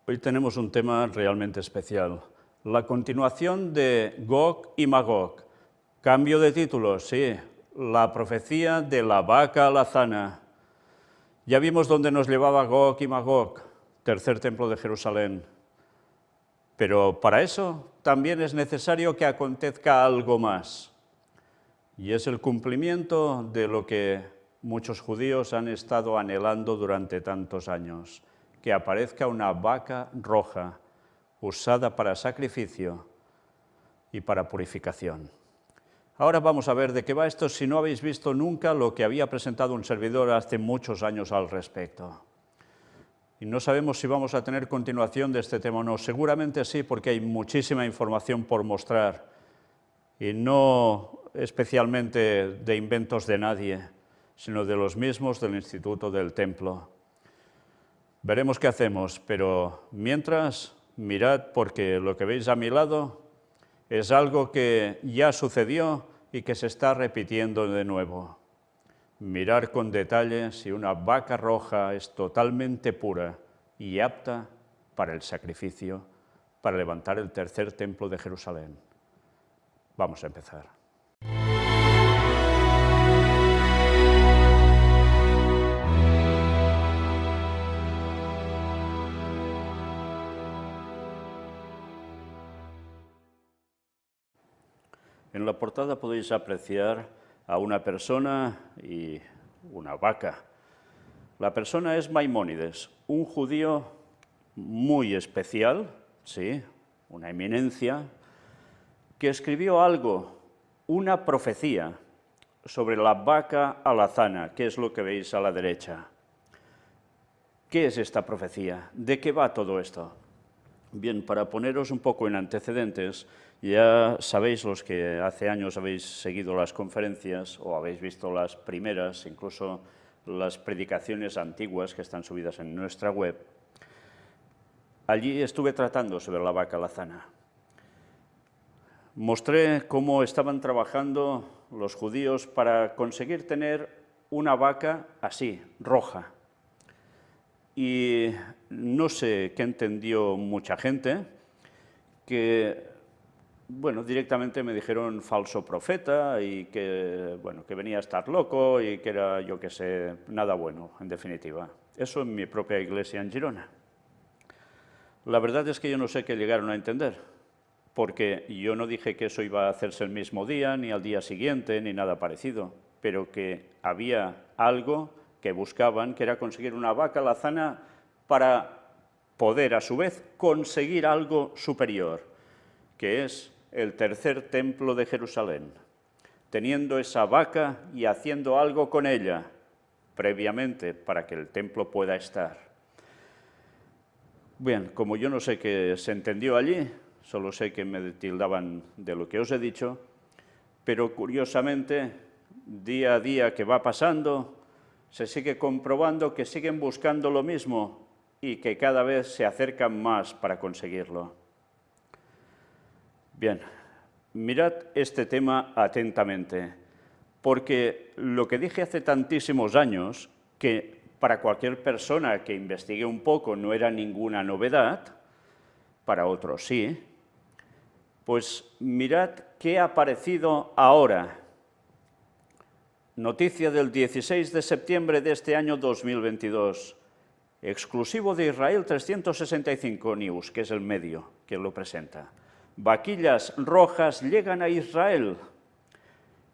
Hoy tenemos un tema realmente especial, la continuación de Gog y Magog. Cambio de título, sí, la profecía de la vaca alazana. Ya vimos dónde nos llevaba Gog y Magog, tercer templo de Jerusalén. Pero para eso también es necesario que acontezca algo más. Y es el cumplimiento de lo que muchos judíos han estado anhelando durante tantos años, que aparezca una vaca roja usada para sacrificio y para purificación. Ahora vamos a ver de qué va esto si no habéis visto nunca lo que había presentado un servidor hace muchos años al respecto. Y no sabemos si vamos a tener continuación de este tema o no. Seguramente sí, porque hay muchísima información por mostrar, y no especialmente de inventos de nadie, sino de los mismos del Instituto del Templo. Veremos qué hacemos, pero mientras, mirad, porque lo que veis a mi lado es algo que ya sucedió y que se está repitiendo de nuevo. Mirar con detalle si una vaca roja es totalmente pura y apta para el sacrificio, para levantar el tercer templo de Jerusalén. Vamos a empezar. En la portada podéis apreciar a una persona y una vaca. La persona es Maimónides, un judío muy especial, sí, una eminencia, que escribió algo, una profecía, sobre la vaca alazana, que es lo que veis a la derecha. ¿Qué es esta profecía? ¿De qué va todo esto? Bien, para poneros un poco en antecedentes, ya sabéis, los que hace años habéis seguido las conferencias o habéis visto las primeras, incluso las predicaciones antiguas que están subidas en nuestra web, allí estuve tratando sobre la vaca alazana. Mostré cómo estaban trabajando los judíos para conseguir tener una vaca así, roja. Y no sé qué entendió mucha gente, que, bueno, directamente me dijeron falso profeta y que, bueno, que venía a estar loco y que era, yo qué sé, nada bueno, en definitiva. Eso en mi propia iglesia en Girona. La verdad es que yo no sé qué llegaron a entender, porque yo no dije que eso iba a hacerse el mismo día, ni al día siguiente, ni nada parecido, pero que había algo que buscaban, que era conseguir una vaca alazana para poder, a su vez, conseguir algo superior, que es el tercer templo de Jerusalén, teniendo esa vaca y haciendo algo con ella, previamente, para que el templo pueda estar. Bien, como yo no sé qué se entendió allí, solo sé que me tildaban de lo que os he dicho, pero curiosamente, día a día que va pasando, se sigue comprobando que siguen buscando lo mismo y que cada vez se acercan más para conseguirlo. Bien, mirad este tema atentamente, porque lo que dije hace tantísimos años, que para cualquier persona que investigue un poco no era ninguna novedad, para otros sí, pues mirad qué ha aparecido ahora. Noticia del 16 de septiembre de este año 2022, exclusivo de Israel 365 News, que es el medio que lo presenta. Vaquillas rojas llegan a Israel.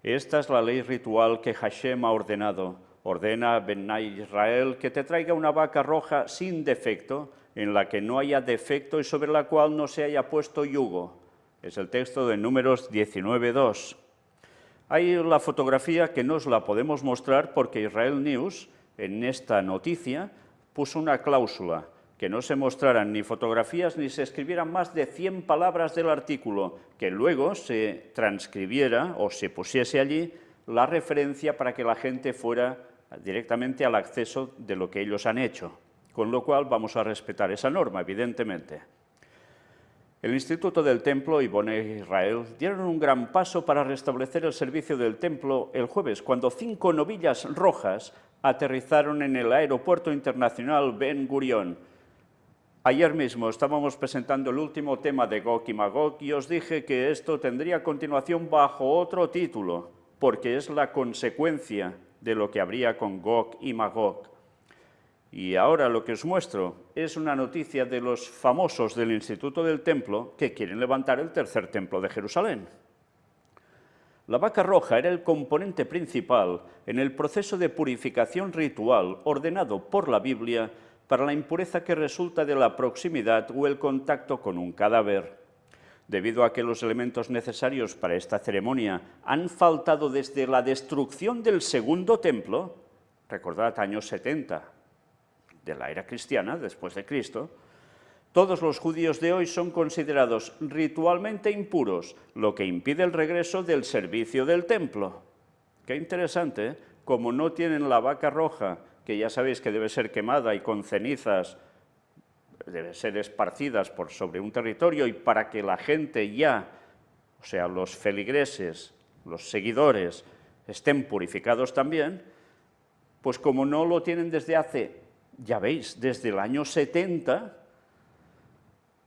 Esta es la ley ritual que Hashem ha ordenado. Ordena a Benai Israel que te traiga una vaca roja sin defecto, en la que no haya defecto y sobre la cual no se haya puesto yugo. Es el texto de Números 19:2. Hay la fotografía que no os la podemos mostrar porque Israel News, en esta noticia, puso una cláusula, que no se mostraran ni fotografías ni se escribieran más de 100 palabras del artículo, que luego se transcribiera o se pusiese allí la referencia para que la gente fuera directamente al acceso de lo que ellos han hecho. Con lo cual vamos a respetar esa norma, evidentemente. El Instituto del Templo y Bonei Israel dieron un gran paso para restablecer el servicio del templo el jueves, cuando 5 novillas rojas aterrizaron en el Aeropuerto Internacional Ben Gurión. Ayer mismo estábamos presentando el último tema de Gog y Magog y os dije que esto tendría continuación bajo otro título, porque es la consecuencia de lo que habría con Gog y Magog. Y ahora lo que os muestro es una noticia de los famosos del Instituto del Templo que quieren levantar el tercer templo de Jerusalén. La vaca roja era el componente principal en el proceso de purificación ritual ordenado por la Biblia para la impureza que resulta de la proximidad o el contacto con un cadáver. Debido a que los elementos necesarios para esta ceremonia han faltado desde la destrucción del segundo templo, recordad años 70 de la era cristiana, después de Cristo, todos los judíos de hoy son considerados ritualmente impuros, lo que impide el regreso del servicio del templo. Qué interesante, ¿eh? Como no tienen la vaca roja, que ya sabéis que debe ser quemada y con cenizas, debe ser esparcidas por sobre un territorio, y para que la gente ya, o sea, los feligreses, los seguidores, estén purificados también, pues como no lo tienen desde hace, ya veis, desde el año 70,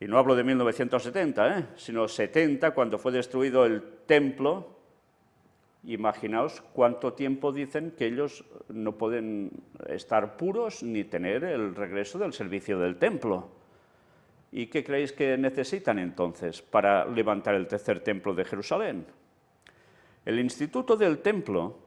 y no hablo de 1970, sino 70, cuando fue destruido el templo. Imaginaos cuánto tiempo dicen que ellos no pueden estar puros ni tener el regreso del servicio del templo. ¿Y qué creéis que necesitan entonces para levantar el tercer templo de Jerusalén? El Instituto del Templo,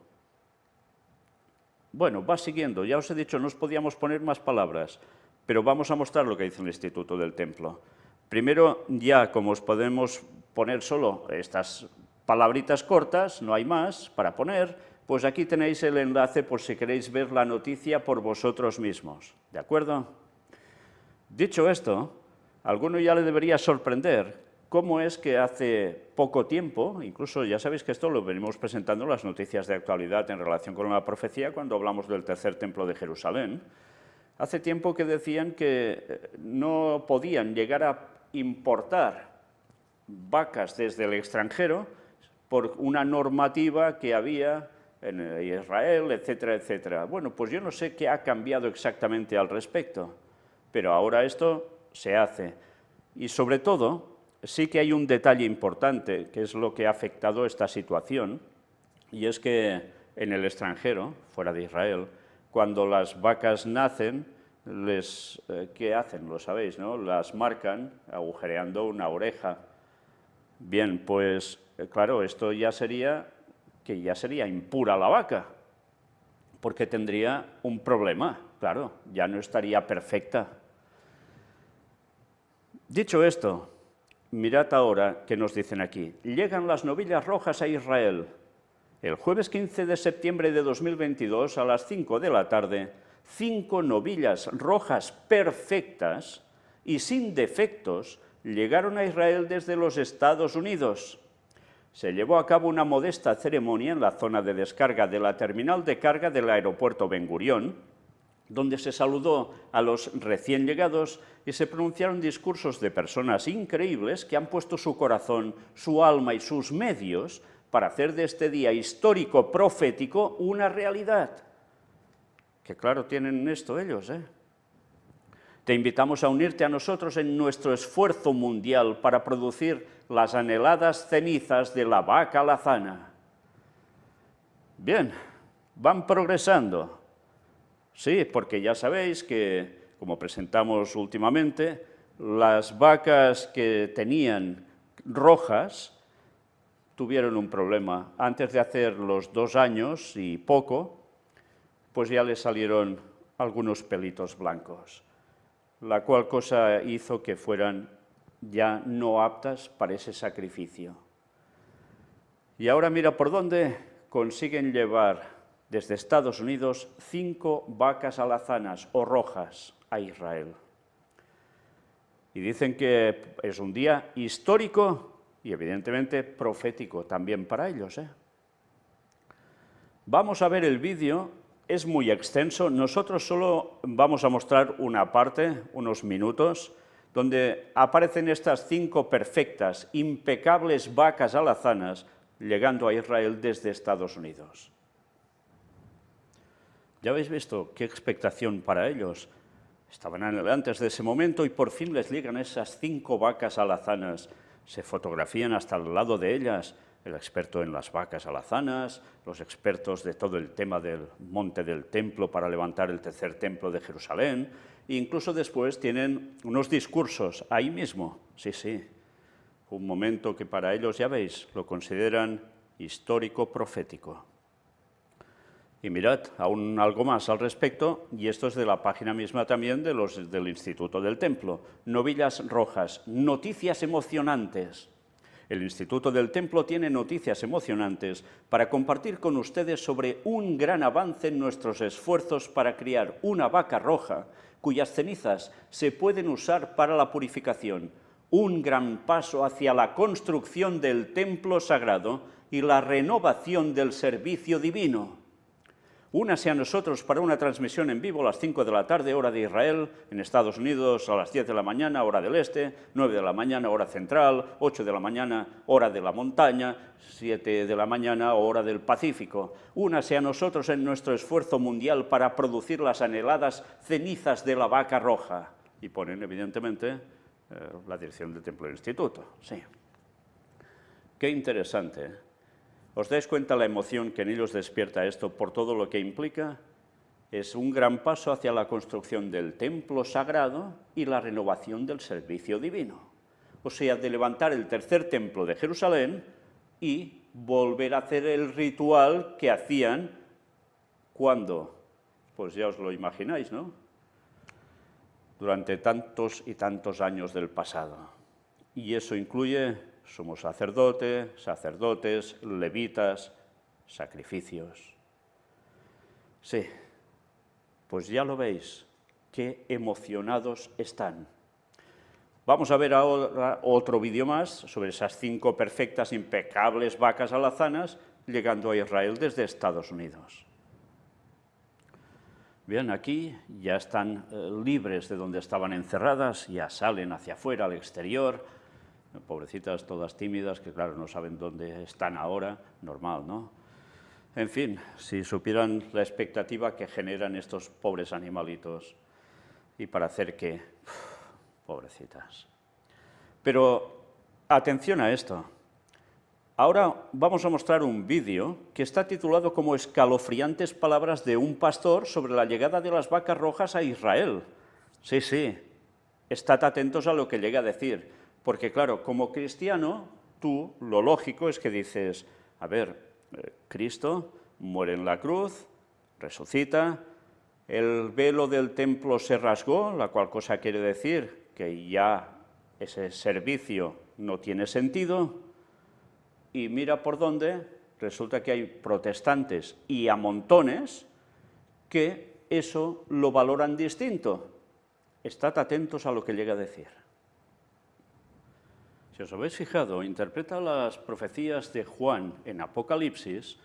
bueno, va siguiendo, ya os he dicho, no os podíamos poner más palabras, pero vamos a mostrar lo que dice el Instituto del Templo. Primero, ya como os podemos poner solo estas palabritas cortas, no hay más para poner, pues aquí tenéis el enlace por si queréis ver la noticia por vosotros mismos, ¿de acuerdo? Dicho esto, a alguno ya le debería sorprender cómo es que hace poco tiempo, incluso ya sabéis que esto lo venimos presentando en las noticias de actualidad en relación con la profecía cuando hablamos del tercer templo de Jerusalén, hace tiempo que decían que no podían llegar a importar vacas desde el extranjero por una normativa que había en Israel, etcétera, etcétera. Bueno, pues yo no sé qué ha cambiado exactamente al respecto, pero ahora esto se hace. Y sobre todo, sí que hay un detalle importante, que es lo que ha afectado esta situación, y es que en el extranjero, fuera de Israel, cuando las vacas nacen, ¿qué hacen? Lo sabéis, ¿no? Las marcan agujereando una oreja. Bien, pues claro, esto ya sería impura la vaca, porque tendría un problema, claro, ya no estaría perfecta. Dicho esto, mirad ahora qué nos dicen aquí. Llegan las novillas rojas a Israel. El jueves 15 de septiembre de 2022, a las 5 de la tarde, 5 novillas rojas perfectas y sin defectos llegaron a Israel desde los Estados Unidos. Se llevó a cabo una modesta ceremonia en la zona de descarga de la terminal de carga del aeropuerto Ben Gurión, donde se saludó a los recién llegados y se pronunciaron discursos de personas increíbles que han puesto su corazón, su alma y sus medios para hacer de este día histórico profético una realidad. Que claro tienen esto ellos, ¿eh? Te invitamos a unirte a nosotros en nuestro esfuerzo mundial para producir las anheladas cenizas de la vaca alazana. Bien, van progresando. Sí, porque ya sabéis que, como presentamos últimamente, las vacas que tenían rojas tuvieron un problema. Antes de hacer los 2 años y poco, pues ya les salieron algunos pelitos blancos, la cual cosa hizo que fueran ya no aptas para ese sacrificio. Y ahora mira por dónde consiguen llevar desde Estados Unidos 5 vacas alazanas o rojas a Israel. Y dicen que es un día histórico y evidentemente profético también para ellos, ¿eh? Vamos a ver el vídeo, es muy extenso, nosotros solo vamos a mostrar una parte, unos minutos, donde aparecen estas 5 perfectas, impecables vacas alazanas llegando a Israel desde Estados Unidos. ¿Ya habéis visto qué expectación para ellos? Estaban anhelantes de ese momento y por fin les llegan esas 5 vacas alazanas. Se fotografían hasta al lado de ellas, el experto en las vacas alazanas, los expertos de todo el tema del monte del templo para levantar el tercer templo de Jerusalén, e incluso después tienen unos discursos ahí mismo, sí, un momento que para ellos, ya veis, lo consideran histórico profético. Y mirad, aún algo más al respecto, y esto es de la página misma también del Instituto del Templo. Novillas rojas, noticias emocionantes. El Instituto del Templo tiene noticias emocionantes para compartir con ustedes sobre un gran avance en nuestros esfuerzos para criar una vaca roja, cuyas cenizas se pueden usar para la purificación. Un gran paso hacia la construcción del templo sagrado y la renovación del servicio divino. Únase a nosotros para una transmisión en vivo a las 5 de la tarde, hora de Israel, en Estados Unidos, a las 10 de la mañana, hora del este, 9 de la mañana, hora central, 8 de la mañana, hora de la montaña, 7 de la mañana, hora del Pacífico. Únase a nosotros en nuestro esfuerzo mundial para producir las anheladas cenizas de la vaca roja. Y ponen, evidentemente, la dirección del Templo del Instituto. Sí. Qué interesante, ¿eh? ¿Os dais cuenta la emoción que en ellos despierta esto por todo lo que implica? Es un gran paso hacia la construcción del templo sagrado y la renovación del servicio divino. O sea, de levantar el tercer templo de Jerusalén y volver a hacer el ritual que hacían cuando, pues ya os lo imagináis, ¿no? Durante tantos y tantos años del pasado. Y eso incluye sumo sacerdote, sacerdotes, levitas, sacrificios. Sí, pues ya lo veis, qué emocionados están. Vamos a ver ahora otro vídeo más sobre esas 5 perfectas, impecables vacas alazanas llegando a Israel desde Estados Unidos. Bien, aquí ya están libres de donde estaban encerradas, ya salen hacia afuera, al exterior. Pobrecitas, todas tímidas, que claro, no saben dónde están ahora, normal, ¿no? En fin, si supieran la expectativa que generan estos pobres animalitos, y para hacer que, pobrecitas. Pero atención a esto. Ahora vamos a mostrar un vídeo que está titulado como Escalofriantes palabras de un pastor sobre la llegada de las vacas rojas a Israel. Sí, estad atentos a lo que llega a decir. Porque, claro, como cristiano, tú, lo lógico es que dices, a ver, Cristo muere en la cruz, resucita, el velo del templo se rasgó, la cual cosa quiere decir que ya ese servicio no tiene sentido, y mira por dónde, resulta que hay protestantes y a montones que eso lo valoran distinto. Estad atentos a lo que llega a decir. Si os habéis fijado, interpreta las profecías de Juan en Apocalipsis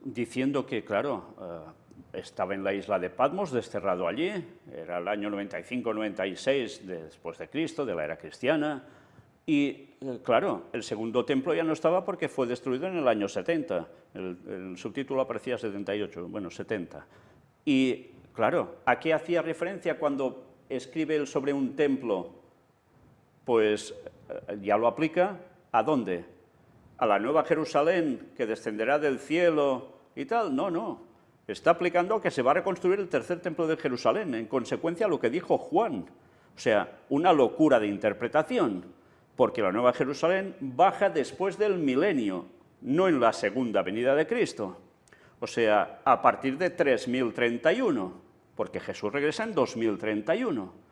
diciendo que, claro, estaba en la isla de Patmos, desterrado allí, era el año 95-96 después de Cristo, de la era cristiana, y, claro, el segundo templo ya no estaba porque fue destruido en el año 70, el subtítulo aparecía 78, bueno, 70. Y, claro, ¿a qué hacía referencia cuando escribe él sobre un templo? Pues ya lo aplica, ¿a dónde? ¿A la nueva Jerusalén que descenderá del cielo y tal? No, está aplicando que se va a reconstruir el tercer templo de Jerusalén, en consecuencia a lo que dijo Juan. O sea, una locura de interpretación, porque la nueva Jerusalén baja después del milenio, no en la segunda venida de Cristo. O sea, a partir de 3031, porque Jesús regresa en 2031.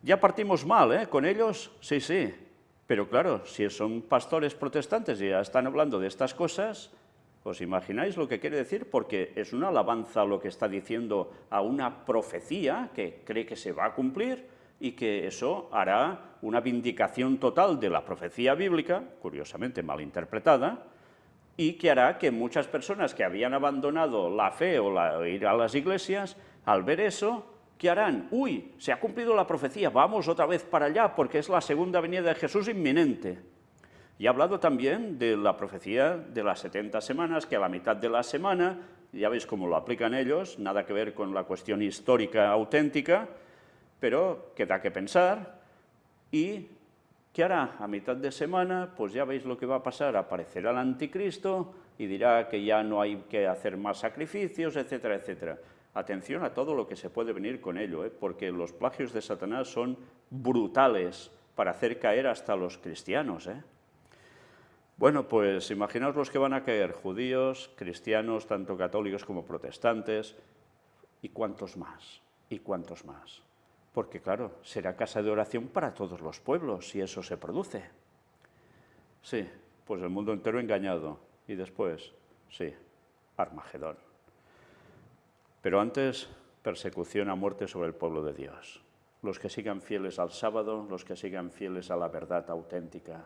Ya partimos mal, con ellos, sí, pero claro, si son pastores protestantes y ya están hablando de estas cosas, ¿os imagináis lo que quiere decir? Porque es una alabanza lo que está diciendo a una profecía que cree que se va a cumplir y que eso hará una vindicación total de la profecía bíblica, curiosamente mal interpretada, y que hará que muchas personas que habían abandonado la fe o ir a las iglesias, al ver eso, ¿qué harán? Uy, se ha cumplido la profecía, vamos otra vez para allá, porque es la segunda venida de Jesús inminente. Y ha hablado también de la profecía de las 70 semanas, que a la mitad de la semana Ya veis cómo lo aplican ellos, nada que ver con la cuestión histórica auténtica, pero que da que pensar. ¿Y qué hará? A mitad de semana, pues ya veis lo que va a pasar, aparecerá el anticristo y dirá que ya no hay que hacer más sacrificios, etcétera, etcétera. Atención a todo lo que se puede venir con ello, porque los plagios de Satanás son brutales para hacer caer hasta los cristianos. Bueno, pues imaginaos los que van a caer, judíos, cristianos, tanto católicos como protestantes, y cuántos más, y cuántos más. Porque claro, será casa de oración para todos los pueblos, si eso se produce. Sí, pues el mundo entero engañado, y después, sí, Armagedón. Pero antes, persecución a muerte sobre el pueblo de Dios. Los que sigan fieles al sábado, los que sigan fieles a la verdad auténtica.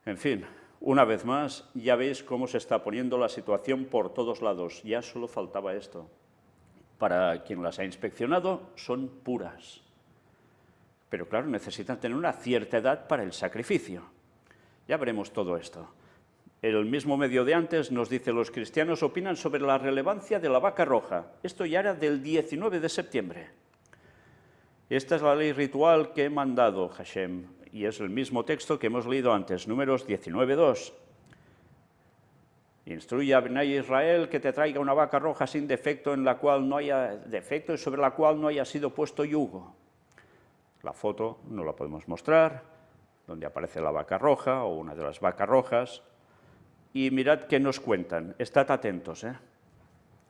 En fin, una vez más, ya veis cómo se está poniendo la situación por todos lados. Ya solo faltaba esto. Para quien las ha inspeccionado, son puras. Pero claro, necesitan tener una cierta edad para el sacrificio. Ya veremos todo esto. El mismo medio de antes nos dice: los cristianos opinan sobre la relevancia de la vaca roja. Esto ya era del 19 de septiembre. Esta es la ley ritual que he mandado, Hashem, y es el mismo texto que hemos leído antes, Números 19:2. Instruye a Bnei Israel que te traiga una vaca roja sin defecto, en la cual no haya defecto y sobre la cual no haya sido puesto yugo. La foto no la podemos mostrar, donde aparece la vaca roja o una de las vacas rojas. Y mirad qué nos cuentan, estad atentos.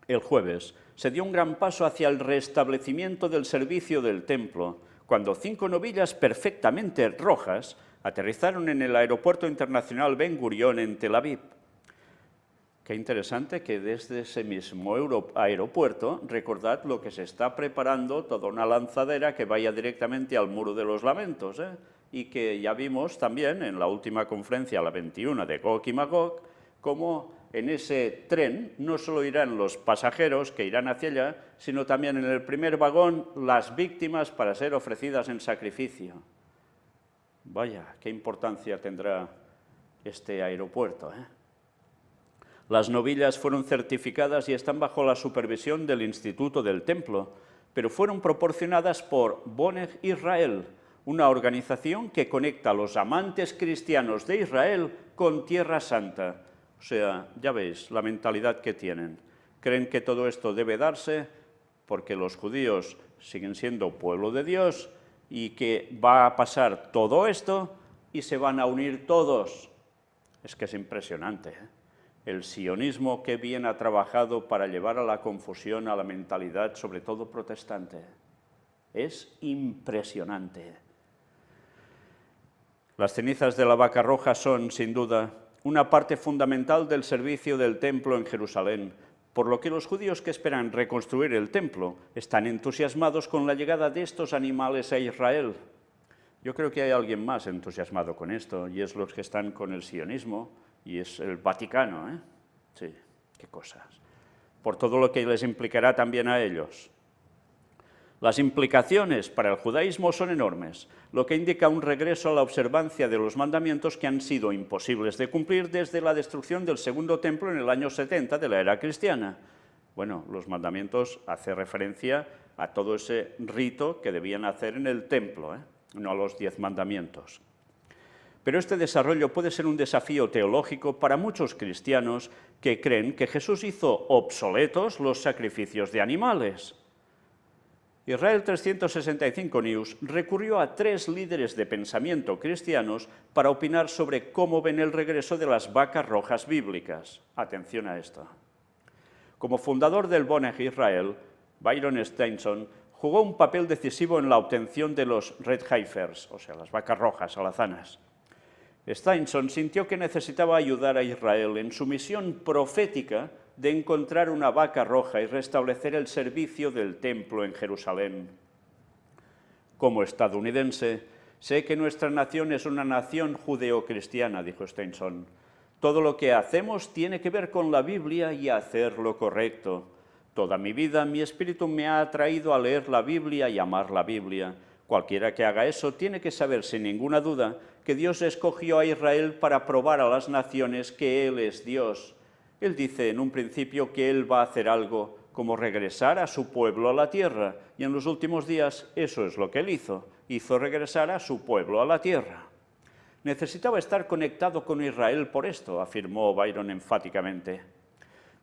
El jueves se dio un gran paso hacia el restablecimiento del servicio del templo, cuando 5 novillas perfectamente rojas aterrizaron en el Aeropuerto Internacional Ben Gurión en Tel Aviv. Qué interesante que desde ese mismo aeropuerto, recordad lo que se está preparando, toda una lanzadera que vaya directamente al Muro de los Lamentos, y que ya vimos también en la última conferencia, la 21 de Gog y Magog, cómo en ese tren no solo irán los pasajeros que irán hacia allá, sino también en el primer vagón las víctimas para ser ofrecidas en sacrificio. Vaya, qué importancia tendrá este aeropuerto. Las novillas fueron certificadas y están bajo la supervisión del Instituto del Templo, pero fueron proporcionadas por Boneg Israel, una organización que conecta a los amantes cristianos de Israel con Tierra Santa. O sea, ya veis la mentalidad que tienen. Creen que todo esto debe darse porque los judíos siguen siendo pueblo de Dios y que va a pasar todo esto y se van a unir todos. Es que es impresionante. El sionismo que bien ha trabajado para llevar a la confusión a la mentalidad, sobre todo protestante. Es impresionante. Las cenizas de la vaca roja son, sin duda, una parte fundamental del servicio del templo en Jerusalén, por lo que los judíos que esperan reconstruir el templo están entusiasmados con la llegada de estos animales a Israel. Yo creo que hay alguien más entusiasmado con esto, y es los que están con el sionismo, y es el Vaticano, Sí, qué cosas. Por todo lo que les implicará también a ellos. Las implicaciones para el judaísmo son enormes, lo que indica un regreso a la observancia de los mandamientos que han sido imposibles de cumplir desde la destrucción del segundo templo en el año 70 de la era cristiana. Bueno, los mandamientos hacen referencia a todo ese rito que debían hacer en el templo, no a los 10 mandamientos. Pero este desarrollo puede ser un desafío teológico para muchos cristianos que creen que Jesús hizo obsoletos los sacrificios de animales. Israel 365 News recurrió a 3 líderes de pensamiento cristianos para opinar sobre cómo ven el regreso de las vacas rojas bíblicas. Atención a esto. Como fundador del Boneg Israel, Byron Steinson jugó un papel decisivo en la obtención de los Red Heifers, o sea, las vacas rojas alazanas. Steinson sintió que necesitaba ayudar a Israel en su misión profética de encontrar una vaca roja y restablecer el servicio del templo en Jerusalén. Como estadounidense, sé que nuestra nación es una nación judeocristiana, dijo Steinson. Todo lo que hacemos tiene que ver con la Biblia y hacer lo correcto. Toda mi vida, mi espíritu me ha atraído a leer la Biblia y amar la Biblia. Cualquiera que haga eso tiene que saber sin ninguna duda que Dios escogió a Israel para probar a las naciones que Él es Dios. Él dice en un principio que Él va a hacer algo como regresar a su pueblo a la tierra, y en los últimos días eso es lo que Él hizo regresar a su pueblo a la tierra. Necesitaba estar conectado con Israel por esto, afirmó Byron enfáticamente.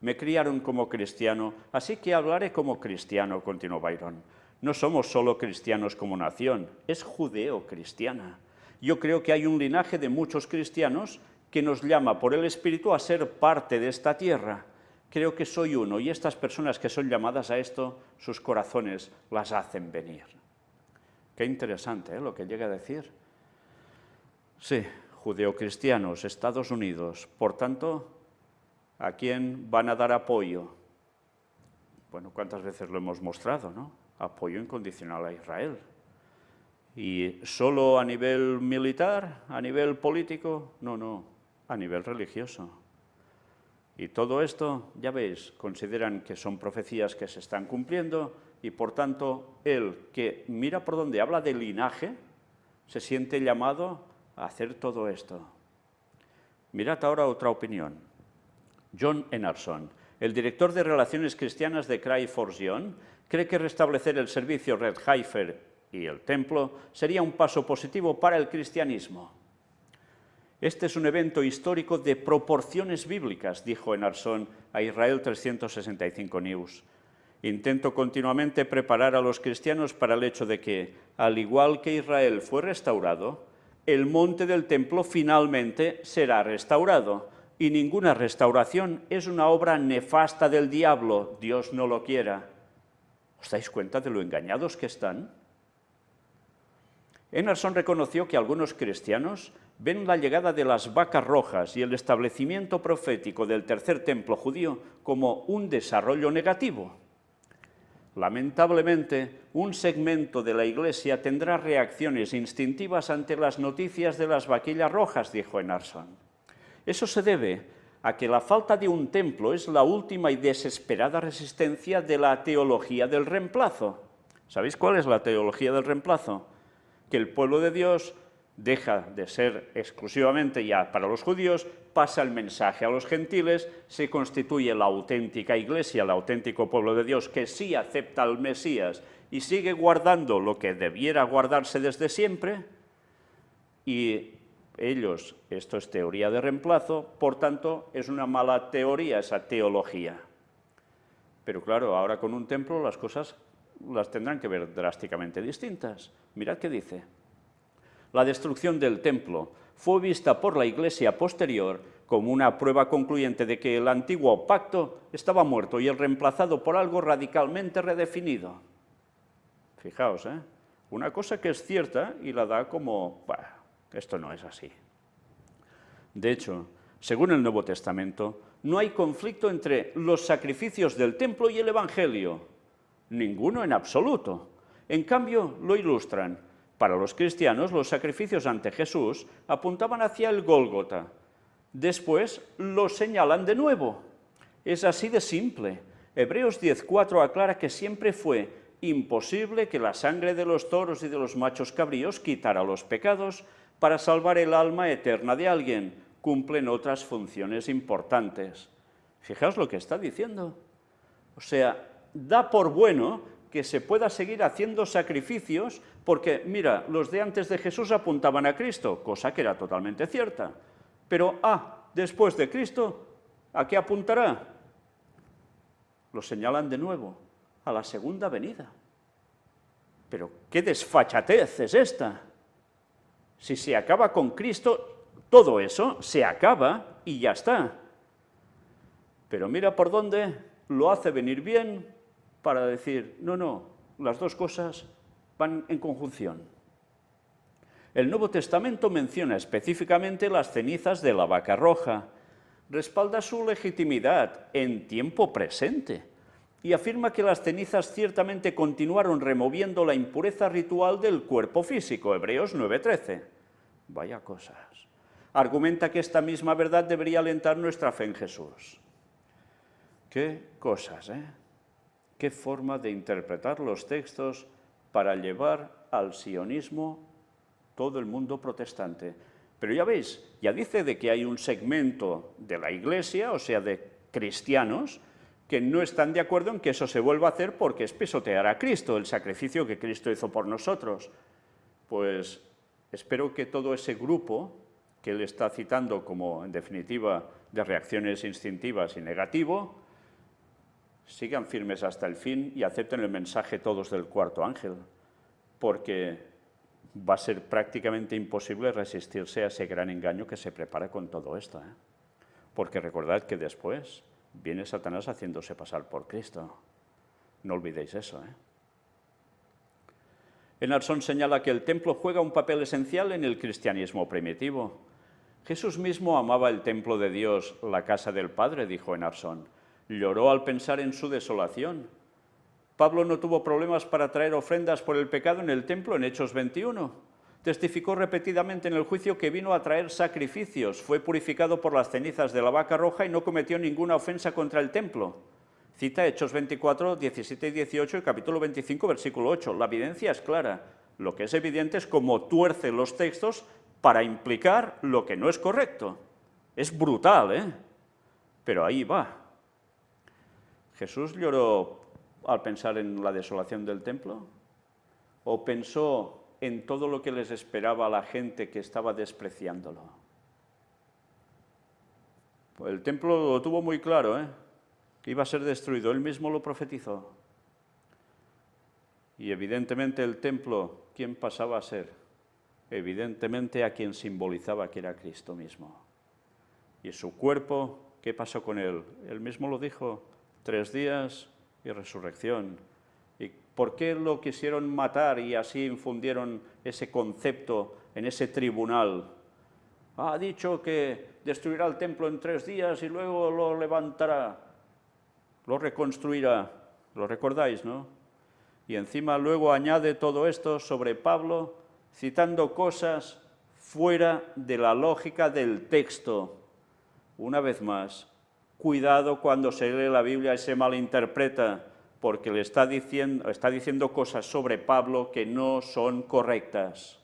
Me criaron como cristiano, así que hablaré como cristiano, continuó Byron. No somos solo cristianos como nación, es judeo-cristiana. Yo creo que hay un linaje de muchos cristianos que nos llama por el Espíritu a ser parte de esta tierra. Creo que soy uno, y estas personas que son llamadas a esto, sus corazones las hacen venir. Qué interesante, lo que llega a decir. Sí, judeocristianos, Estados Unidos. Por tanto, ¿a quién van a dar apoyo? Bueno, ¿cuántas veces lo hemos mostrado, no? Apoyo incondicional a Israel. ¿Y solo a nivel militar, a nivel político? No, a nivel religioso. Y todo esto, ya veis, consideran que son profecías que se están cumpliendo y, por tanto, él que mira por donde habla de linaje, se siente llamado a hacer todo esto. Mirad ahora otra opinión. John Enarsson, el director de Relaciones Cristianas de Cry for Zion, cree que restablecer el servicio Red Heifer y el templo sería un paso positivo para el cristianismo. Este es un evento histórico de proporciones bíblicas, dijo Enarsson a Israel 365 News. Intento continuamente preparar a los cristianos para el hecho de que, al igual que Israel fue restaurado, el monte del templo finalmente será restaurado, y ninguna restauración es una obra nefasta del diablo, Dios no lo quiera. ¿Os dais cuenta de lo engañados que están? Enarsson reconoció que algunos cristianos ven la llegada de las vacas rojas y el establecimiento profético del tercer templo judío como un desarrollo negativo. Lamentablemente, un segmento de la Iglesia tendrá reacciones instintivas ante las noticias de las vaquillas rojas, dijo Enarsson. Eso se debe a que la falta de un templo es la última y desesperada resistencia de la teología del reemplazo. ¿Sabéis cuál es la teología del reemplazo? Que el pueblo de Dios deja de ser exclusivamente ya para los judíos, pasa el mensaje a los gentiles, se constituye la auténtica iglesia, el auténtico pueblo de Dios que sí acepta al Mesías y sigue guardando lo que debiera guardarse desde siempre, y ellos, esto es teoría de reemplazo, por tanto es una mala teoría esa teología. Pero claro, ahora con un templo las cosas las tendrán que ver drásticamente distintas. Mirad qué dice. La destrucción del templo fue vista por la Iglesia posterior como una prueba concluyente de que el antiguo pacto estaba muerto y el reemplazado por algo radicalmente redefinido. Fijaos, una cosa que es cierta y la da como, esto no es así. De hecho, según el Nuevo Testamento, no hay conflicto entre los sacrificios del templo y el Evangelio. Ninguno en absoluto. En cambio, lo ilustran. Para los cristianos, los sacrificios ante Jesús apuntaban hacia el Gólgota. Después lo señalan de nuevo. Es así de simple. Hebreos 10:4 aclara que siempre fue imposible que la sangre de los toros y de los machos cabríos quitara los pecados para salvar el alma eterna de alguien. Cumplen otras funciones importantes. Fijaos lo que está diciendo. O sea, da por bueno que se pueda seguir haciendo sacrificios porque, mira, los de antes de Jesús apuntaban a Cristo, cosa que era totalmente cierta. Pero, después de Cristo, ¿a qué apuntará? Lo señalan de nuevo, a la segunda venida. Pero, ¿qué desfachatez es esta? Si se acaba con Cristo, todo eso se acaba y ya está. Pero mira por dónde lo hace venir bien para decir, no, las dos cosas van en conjunción. El Nuevo Testamento menciona específicamente las cenizas de la vaca roja, respalda su legitimidad en tiempo presente y afirma que las cenizas ciertamente continuaron removiendo la impureza ritual del cuerpo físico, Hebreos 9:13. Vaya cosas. Argumenta que esta misma verdad debería alentar nuestra fe en Jesús. Qué cosas, Qué forma de interpretar los textos para llevar al sionismo todo el mundo protestante. Pero ya veis, ya dice de que hay un segmento de la Iglesia, o sea, de cristianos que no están de acuerdo en que eso se vuelva a hacer porque es pisotear a Cristo, el sacrificio que Cristo hizo por nosotros. Pues espero que todo ese grupo que él está citando como, en definitiva, de reacciones instintivas y negativo, sigan firmes hasta el fin y acepten el mensaje todos del cuarto ángel, porque va a ser prácticamente imposible resistirse a ese gran engaño que se prepara con todo esto, ¿eh? Porque recordad que después viene Satanás haciéndose pasar por Cristo. No olvidéis eso, ¿eh? Enarsson señala que el templo juega un papel esencial en el cristianismo primitivo. Jesús mismo amaba el templo de Dios, la casa del Padre, dijo Enarsson. Lloró al pensar en su desolación. Pablo no tuvo problemas para traer ofrendas por el pecado en el templo en Hechos 21. Testificó repetidamente en el juicio que vino a traer sacrificios, fue purificado por las cenizas de la vaca roja y no cometió ninguna ofensa contra el templo. Cita Hechos 24, 17 y 18 y capítulo 25, versículo 8. La evidencia es clara. Lo que es evidente es cómo tuerce los textos para implicar lo que no es correcto. Es brutal, ¿eh? Pero ahí va. ¿Jesús lloró al pensar en la desolación del templo? ¿O pensó en todo lo que les esperaba a la gente que estaba despreciándolo? Pues el templo lo tuvo muy claro, ¿eh? Iba a ser destruido, él mismo lo profetizó. Y evidentemente el templo, ¿quién pasaba a ser? Evidentemente a quien simbolizaba que era Cristo mismo. Y su cuerpo, ¿qué pasó con él? Él mismo lo dijo, 3 días y resurrección. ¿Y por qué lo quisieron matar y así infundieron ese concepto en ese tribunal? Ha dicho que destruirá el templo en 3 días y luego lo levantará, lo reconstruirá. ¿Lo recordáis, no? Y encima luego añade todo esto sobre Pablo, citando cosas fuera de la lógica del texto. Una vez más, cuidado cuando se lee la Biblia y se malinterpreta, porque le está diciendo cosas sobre Pablo que no son correctas.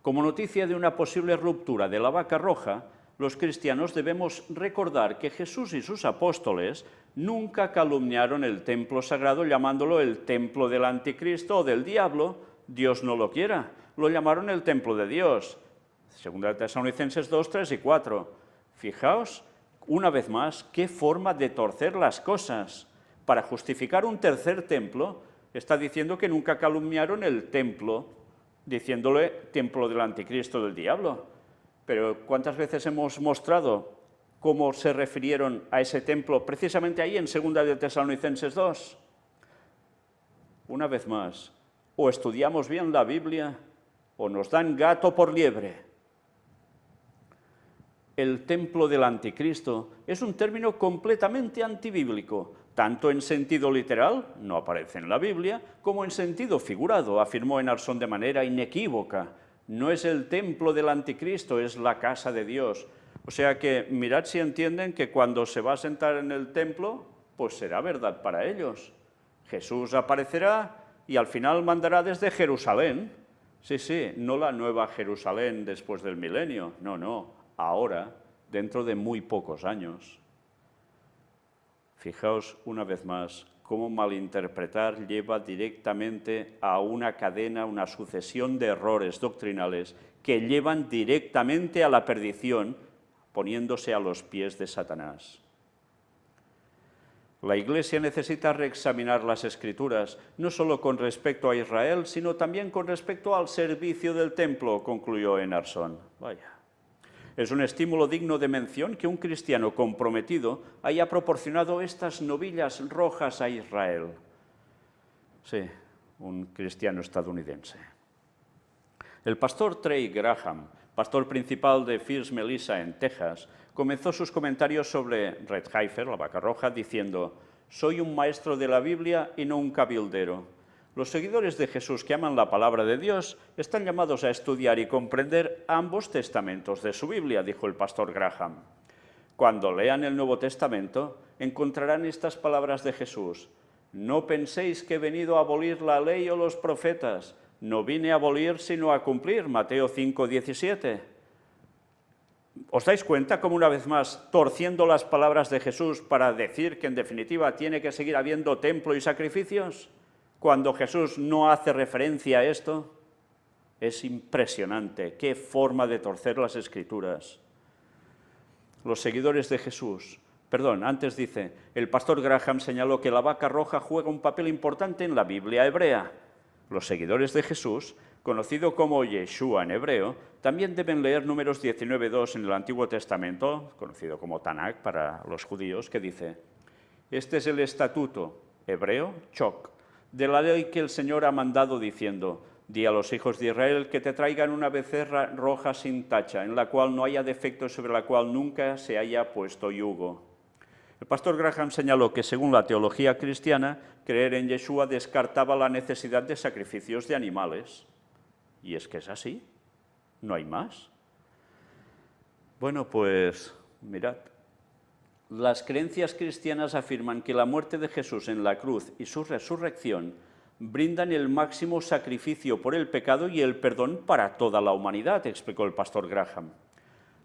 Como noticia de una posible ruptura de la vaca roja, los cristianos debemos recordar que Jesús y sus apóstoles nunca calumniaron el templo sagrado llamándolo el templo del anticristo o del diablo. Dios no lo quiera, lo llamaron el templo de Dios. 2 Tesalonicenses 2, 3 y 4. Fijaos, una vez más, qué forma de torcer las cosas. Para justificar un tercer templo, está diciendo que nunca calumniaron el templo, diciéndole templo del anticristo del diablo. Pero ¿cuántas veces hemos mostrado cómo se refirieron a ese templo precisamente ahí en 2 Tesalonicenses 2? Una vez más, o estudiamos bien la Biblia o nos dan gato por liebre. El templo del anticristo es un término completamente antibíblico, tanto en sentido literal, no aparece en la Biblia, como en sentido figurado, afirmó Enarsson de manera inequívoca. No es el templo del anticristo, es la casa de Dios. O sea que mirad si entienden que cuando se va a sentar en el templo, pues será verdad para ellos. Jesús aparecerá y al final mandará desde Jerusalén. Sí, no la nueva Jerusalén después del milenio, no, ahora, dentro de muy pocos años. Fijaos una vez más cómo malinterpretar lleva directamente a una cadena, una sucesión de errores doctrinales que llevan directamente a la perdición, poniéndose a los pies de Satanás. La Iglesia necesita reexaminar las Escrituras, no solo con respecto a Israel, sino también con respecto al servicio del templo, concluyó Enarsson. Vaya. Es un estímulo digno de mención que un cristiano comprometido haya proporcionado estas novillas rojas a Israel. Sí, un cristiano estadounidense. El pastor Trey Graham, pastor principal de First Melissa en Texas, comenzó sus comentarios sobre Red Heifer, la vaca roja, diciendo: «Soy un maestro de la Biblia y no un cabildero». Los seguidores de Jesús que aman la palabra de Dios están llamados a estudiar y comprender ambos testamentos de su Biblia, dijo el pastor Graham. Cuando lean el Nuevo Testamento, encontrarán estas palabras de Jesús: «No penséis que he venido a abolir la ley o los profetas, no vine a abolir sino a cumplir», Mateo 5, 17. ¿Os dais cuenta cómo una vez más, torciendo las palabras de Jesús para decir que en definitiva tiene que seguir habiendo templo y sacrificios, cuando Jesús no hace referencia a esto? Es impresionante, qué forma de torcer las Escrituras. Los seguidores de Jesús, antes dice, el pastor Graham señaló que la vaca roja juega un papel importante en la Biblia hebrea. Los seguidores de Jesús, conocido como Yeshua en hebreo, también deben leer Números 19:2 en el Antiguo Testamento, conocido como Tanakh para los judíos, que dice, este es el estatuto, hebreo, chok, de la ley que el Señor ha mandado diciendo, di a los hijos de Israel que te traigan una becerra roja sin tacha, en la cual no haya defecto, sobre la cual nunca se haya puesto yugo. El pastor Graham señaló que, según la teología cristiana, creer en Yeshua descartaba la necesidad de sacrificios de animales. Y es que es así, no hay más. Bueno, pues mirad, las creencias cristianas afirman que la muerte de Jesús en la cruz y su resurrección brindan el máximo sacrificio por el pecado y el perdón para toda la humanidad, explicó el pastor Graham.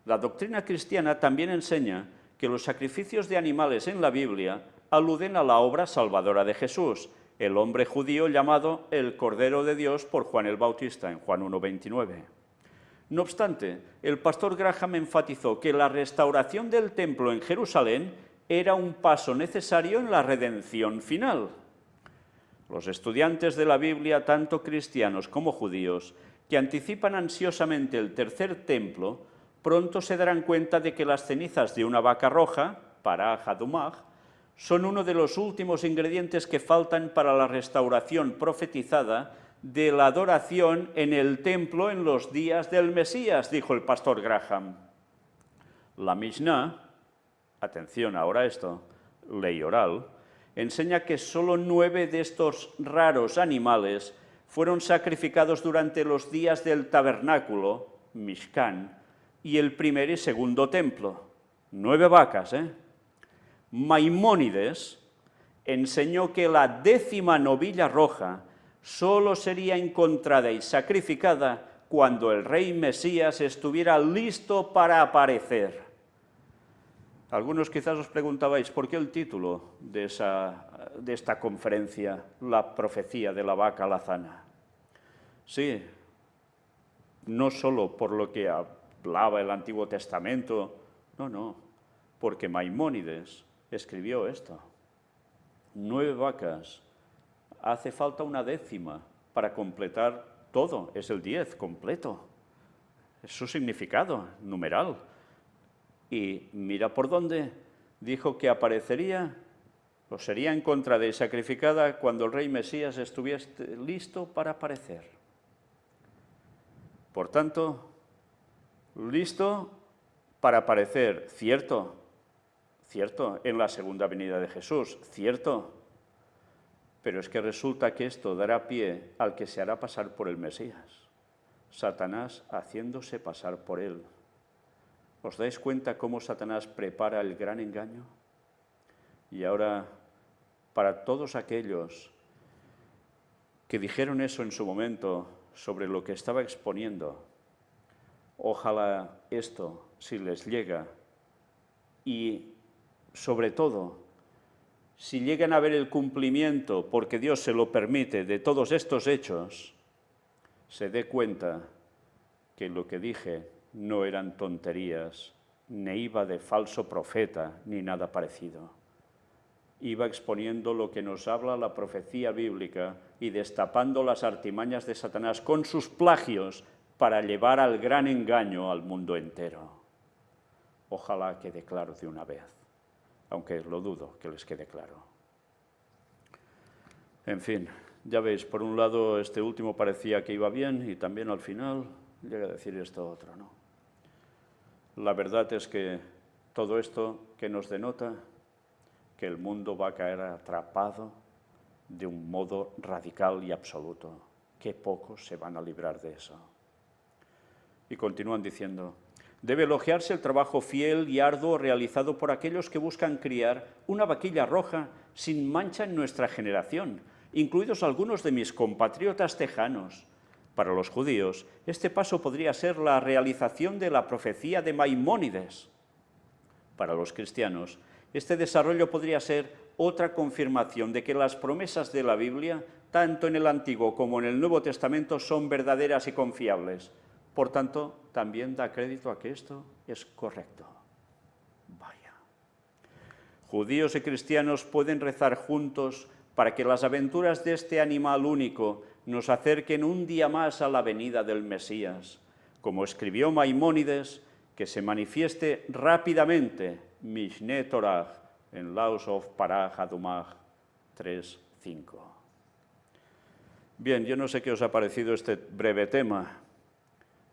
La doctrina cristiana también enseña que los sacrificios de animales en la Biblia aluden a la obra salvadora de Jesús, el hombre judío llamado el Cordero de Dios por Juan el Bautista, en Juan 1:29. No obstante, el pastor Graham enfatizó que la restauración del templo en Jerusalén era un paso necesario en la redención final. Los estudiantes de la Biblia, tanto cristianos como judíos, que anticipan ansiosamente el tercer templo, pronto se darán cuenta de que las cenizas de una vaca roja, para Hadumah, son uno de los últimos ingredientes que faltan para la restauración profetizada de la adoración en el templo en los días del Mesías, dijo el pastor Graham. La Mishnah, atención ahora a esto, ley oral, enseña que solo 9 de estos raros animales fueron sacrificados durante los días del tabernáculo, Mishkan, y el primer y segundo templo. 9 vacas, Maimónides enseñó que la 10ª novilla roja solo sería encontrada y sacrificada cuando el rey Mesías estuviera listo para aparecer. Algunos quizás os preguntabais, ¿por qué el título de esta conferencia, La profecía de la vaca alazana? Sí, no solo por lo que hablaba el Antiguo Testamento, no, porque Maimónides escribió esto. 9 vacas, hace falta una 10ª para completar todo, es el 10 completo. Es su significado numeral. Y mira por dónde dijo que aparecería, o sería encontrada y sacrificada cuando el rey Mesías estuviese listo para aparecer. Por tanto, listo para aparecer, cierto, en la segunda venida de Jesús, cierto, pero es que resulta que esto dará pie al que se hará pasar por el Mesías, Satanás haciéndose pasar por él. ¿Os dais cuenta cómo Satanás prepara el gran engaño? Y ahora, para todos aquellos que dijeron eso en su momento sobre lo que estaba exponiendo, ojalá esto, si les llega, y sobre todo, si llegan a ver el cumplimiento, porque Dios se lo permite, de todos estos hechos, se dé cuenta que lo que dije no eran tonterías, ni iba de falso profeta, ni nada parecido. Iba exponiendo lo que nos habla la profecía bíblica y destapando las artimañas de Satanás con sus plagios para llevar al gran engaño al mundo entero. Ojalá quede claro de una vez, aunque lo dudo que les quede claro. En fin, ya veis, por un lado este último parecía que iba bien y también al final llega a decir esto otro, ¿no? La verdad es que todo esto que nos denota que el mundo va a caer atrapado de un modo radical y absoluto. Qué pocos se van a librar de eso. Y continúan diciendo, debe elogiarse el trabajo fiel y arduo realizado por aquellos que buscan criar una vaquilla roja sin mancha en nuestra generación, incluidos algunos de mis compatriotas tejanos, Para los judíos, este paso podría ser la realización de la profecía de Maimónides. Para los cristianos, este desarrollo podría ser otra confirmación de que las promesas de la Biblia, tanto en el Antiguo como en el Nuevo Testamento, son verdaderas y confiables. Por tanto, también da crédito a que esto es correcto. Vaya. Judíos y cristianos pueden rezar juntos para que las aventuras de este animal único nos acerquen un día más a la venida del Mesías. Como escribió Maimónides, que se manifieste rápidamente, Mishne Torah, en Laws of Parah Hadumah 3:5. Bien, yo no sé qué os ha parecido este breve tema.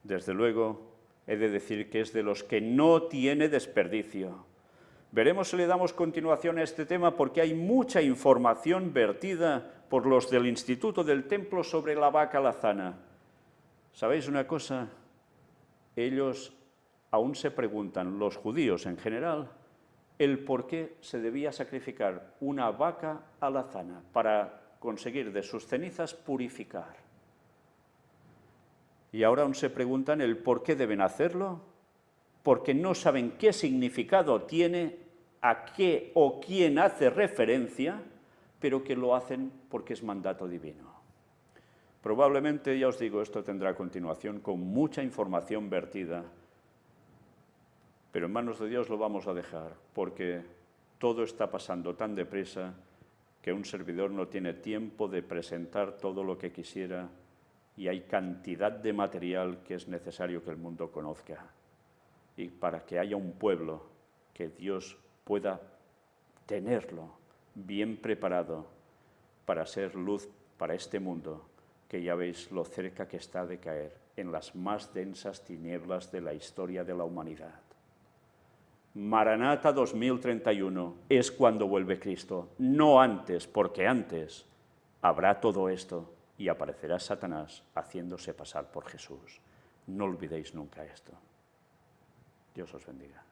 Desde luego, he de decir que es de los que no tiene desperdicio. Veremos si le damos continuación a este tema porque hay mucha información vertida por los del Instituto del Templo sobre la vaca lazana. ¿Sabéis una cosa? Ellos aún se preguntan, los judíos en general, el por qué se debía sacrificar una vaca alazana para conseguir de sus cenizas purificar. Y ahora aún se preguntan el por qué deben hacerlo, porque no saben qué significado tiene, a qué o quién hace referencia, pero que lo hacen porque es mandato divino. Probablemente, ya os digo, esto tendrá continuación con mucha información vertida, pero en manos de Dios lo vamos a dejar, porque todo está pasando tan deprisa que un servidor no tiene tiempo de presentar todo lo que quisiera y hay cantidad de material que es necesario que el mundo conozca. Y para que haya un pueblo que Dios pueda tenerlo bien preparado para ser luz para este mundo, que ya veis lo cerca que está de caer en las más densas tinieblas de la historia de la humanidad. Maranata 2031 es cuando vuelve Cristo, no antes, porque antes habrá todo esto y aparecerá Satanás haciéndose pasar por Jesús. No olvidéis nunca esto. Dios os bendiga.